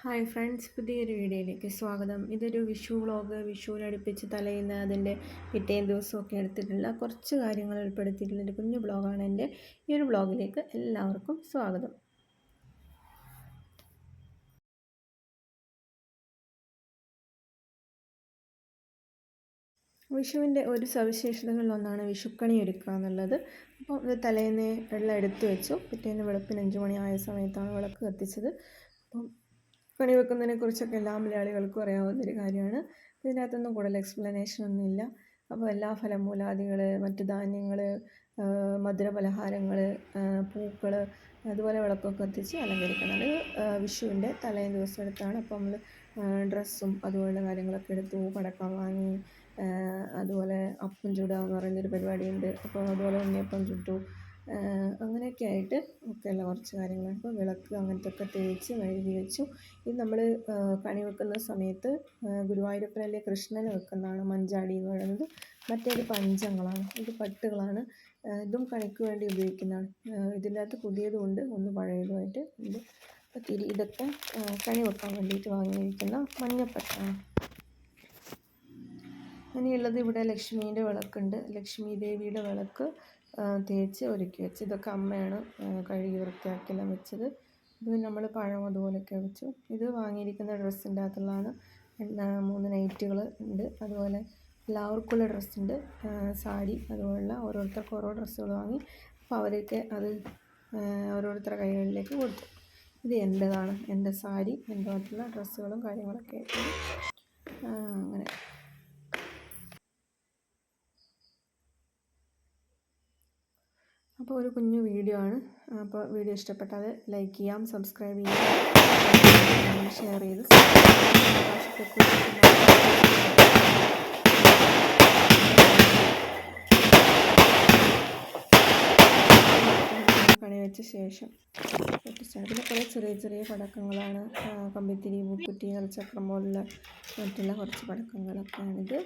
Hi friends, പുതിയൊരു വീഡിയോയിലേക്ക് സ്വാഗതം. ഇതൊരു വിഷു വ്ളോഗ്. വിഷുവിനടുപ്പിച്ച് തലേന്ന് അതിൻ്റെ പിറ്റേ ദിവസമൊക്കെ എടുത്തിട്ടുള്ള കുറച്ച് കാര്യങ്ങൾ ഉൾപ്പെടുത്തിയിട്ടുള്ളൊരു കുഞ്ഞു ബ്ലോഗാണ് എൻ്റെ. ഈ ഒരു ബ്ലോഗിലേക്ക് എല്ലാവർക്കും സ്വാഗതം. വിഷുവിൻ്റെ ഒരു സവിശേഷതകളിലൊന്നാണ് വിഷുക്കണി ഒരുക്കുക എന്നുള്ളത്. അപ്പോൾ ഇത് തലേന്ന് വെള്ളം എടുത്തു വെച്ചു. പിറ്റേന്ന് വെളുപ്പിന് 5 മണി ആയ സമയത്താണ് വിളക്ക് കത്തിച്ചത്. അപ്പം കണി വെക്കുന്നതിനെ കുറിച്ചൊക്കെ എല്ലാ മലയാളികൾക്കും അറിയാവുന്നൊരു കാര്യമാണ്. ഇതിനകത്തൊന്നും കൂടുതൽ എക്സ്പ്ലനേഷൻ ഒന്നുമില്ല. അപ്പോൾ എല്ലാ ഫലമൂലാദികൾ, മറ്റു ധാന്യങ്ങൾ, മധുരപലഹാരങ്ങൾ, പൂക്കൾ, അതുപോലെ വിളക്കൊക്കെ കത്തിച്ച് അലങ്കരിക്കണം. അത് വിഷുവിൻ്റെ തലേ ദിവസം എടുത്താണ്. അപ്പോൾ നമ്മൾ ഡ്രസ്സും അതുപോലുള്ള കാര്യങ്ങളൊക്കെ എടുത്തു, പടക്കം വാങ്ങി, അതുപോലെ അപ്പം ചുടുക എന്ന് പറയുന്നൊരു പരിപാടിയുണ്ട്. അപ്പോൾ അതുപോലെ ഉണ്ണിയപ്പം ചുട്ടു. അങ്ങനെയൊക്കെ ആയിട്ട് ഒക്കെയുള്ള കുറച്ച് കാര്യങ്ങളാണ്. അപ്പോൾ വിളക്ക് അങ്ങനത്തെയൊക്കെ തേച്ച് മെഴുകി വെച്ചു. ഇത് നമ്മൾ കണി വെക്കുന്ന സമയത്ത് ഗുരുവായൂരപ്പനല്ലേ കൃഷ്ണന് വെക്കുന്നതാണ് മഞ്ചാടി എന്ന് പറയുന്നത്. മറ്റേത് പഞ്ചങ്ങളാണ്, ഇത് പട്ടുകളാണ്. ഇതും കണിക്ക് വേണ്ടി ഉപയോഗിക്കുന്നതാണ്. ഇതിൻ്റെ അകത്ത് പുതിയതുമുണ്ട്, ഒന്ന് പഴയതുമായിട്ട് ഉണ്ട്. അപ്പോൾ ഇതൊക്കെ കണി വെക്കാൻ വേണ്ടിയിട്ട് വാങ്ങിയിരിക്കുന്ന മഞ്ഞപ്പട്ടാണ്. ഇനിയുള്ളത് ഇവിടെ ലക്ഷ്മീൻ്റെ വിളക്കുണ്ട്. ലക്ഷ്മി ദേവിയുടെ വിളക്ക് തേച്ച് ഒരുക്കി വെച്ച്. ഇതൊക്കെ അമ്മയാണ് കഴുകി വൃത്തിയാക്കിയെല്ലാം വെച്ചത്. ഇത് നമ്മൾ പഴം അതുപോലെയൊക്കെ വെച്ചു. ഇത് വാങ്ങിയിരിക്കുന്ന ഡ്രസ്സിൻ്റെ അകത്തുള്ളതാണ്. 3 നൈറ്റുകൾ ഉണ്ട്. അതുപോലെ എല്ലാവർക്കുള്ള ഡ്രസ്സുണ്ട്, സാരി, അതുപോലുള്ള ഓരോരുത്തർക്ക് ഓരോ ഡ്രസ്സുകൾ വാങ്ങി. അപ്പോൾ അവരൊക്കെ അത് ഓരോരുത്തരുടെ കൈകളിലേക്ക് കൊടുത്തു. ഇത് എൻ്റെതാണ്, എൻ്റെ സാരി, എൻ്റെ മറ്റുള്ള ഡ്രസ്സുകളും കാര്യങ്ങളൊക്കെ ആയിട്ട് അങ്ങനെ. അപ്പോൾ ഒരു കുഞ്ഞു വീഡിയോ ആണ്. അപ്പോൾ വീഡിയോ ഇഷ്ടപ്പെട്ടാൽ ലൈക്ക് ചെയ്യാം, സബ്സ്ക്രൈബ് ചെയ്യാം, ഷെയർ ചെയ്ത് കണി വെച്ച ശേഷം പൊട്ടിച്ചാണ്. പിന്നെ കുറേ ചെറിയ ചെറിയ പടക്കങ്ങളാണ്. കമ്പിത്തിരി, പൂക്കുറ്റി, കളിച്ചക്രം പോലുള്ള മറ്റുള്ള കുറച്ച് പടക്കങ്ങളൊക്കെയാണിത്.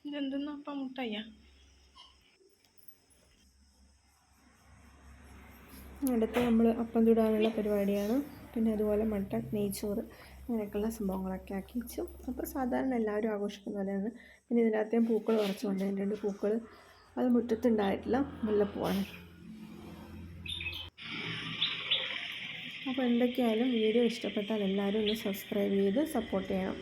ഇതെന്തെന്നപ്പം മുട്ടയ്യ. അടുത്ത് നമ്മൾ അപ്പം ചുടാനുള്ള പരിപാടിയാണ്. പിന്നെ അതുപോലെ മട്ടൻ, നെയ്ച്ചോറ്, അങ്ങനെയൊക്കെയുള്ള സംഭവങ്ങളൊക്കെ ആക്കി വെച്ചു. അപ്പോൾ സാധാരണ എല്ലാവരും ആഘോഷിക്കുന്ന പോലെയാണ്. പിന്നെ ഇതിനകത്ത് പൂക്കൾ കുറച്ച് കൊണ്ടുവന്നിട്ടുണ്ട്. പൂക്കൾ അത് മുറ്റത്തുണ്ടായിട്ടില്ല, മുല്ലപ്പൂവാണ്. അപ്പോൾ എന്തൊക്കെയായാലും വീഡിയോ ഇഷ്ടപ്പെട്ടാൽ എല്ലാവരും ഒന്ന് സബ്സ്ക്രൈബ് ചെയ്ത് സപ്പോർട്ട് ചെയ്യണം.